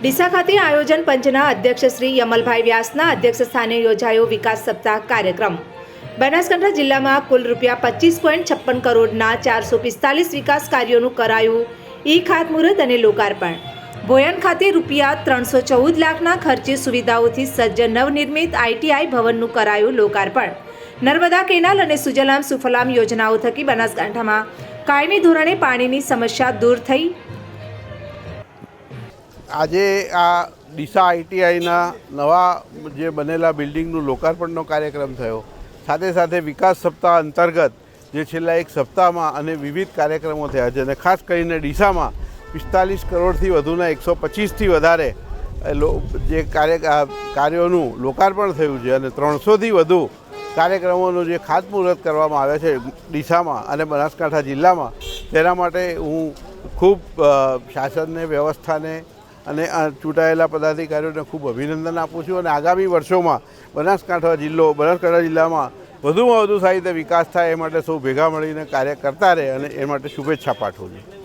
ડીસા ખાતે આયોજન પંચના અધ્યક્ષ શ્રી યમલભાઈ વ્યાસના અધ્યક્ષ સ્થાને યોજાયો વિકાસ સપ્તાહ કાર્યક્રમ। બનાસકાંઠા જિલ્લામાં કુલ ₹25.56 કરોડના 445 વિકાસ કાર્યોનું કરાયું ઈ ખાતમુહૂર્ત અને લોકાર્પણ। ભોયણ ખાતે ₹314 લાખના ખર્ચે સુવિધાઓથી સજ્જ નવનિર્મિત ITI ભવનનું કરાયું લોકાર્પણ। નર્મદા કેનાલ અને સુજલામ સુફલામ યોજનાઓ થકી બનાસકાંઠામાં કાયમી ધોરણે પાણીની સમસ્યા દૂર થઈ। આજે આ ડીસા ITIના નવા જે બનેલા બિલ્ડિંગનું લોકાર્પણનો કાર્યક્રમ થયો। સાથે સાથે વિકાસ સપ્તાહ અંતર્ગત જે છેલ્લા એક સપ્તાહમાં અને વિવિધ કાર્યક્રમો થયા છે અને ખાસ કરીને ડીસામાં 45 કરોડથી વધુના 125થી વધારે જે કાર્યોનું લોકાર્પણ થયું છે અને 300થી વધુ કાર્યક્રમોનું જે ખાતમુહૂર્ત કરવામાં આવ્યા છે ડીસામાં અને બનાસકાંઠા જિલ્લામાં, તેના માટે હું ખૂબ શાસનને, વ્યવસ્થાને અને ચૂંટાયેલા પદાધિકારીઓને ખૂબ અભિનંદન આપું છું અને આગામી વર્ષોમાં બનાસકાંઠા જિલ્લામાં વધુમાં વધુ સારી રીતે વિકાસ થાય એ માટે સૌ ભેગા મળીને કાર્ય કરતા રહે અને એ માટે શુભેચ્છા પાઠવું છું।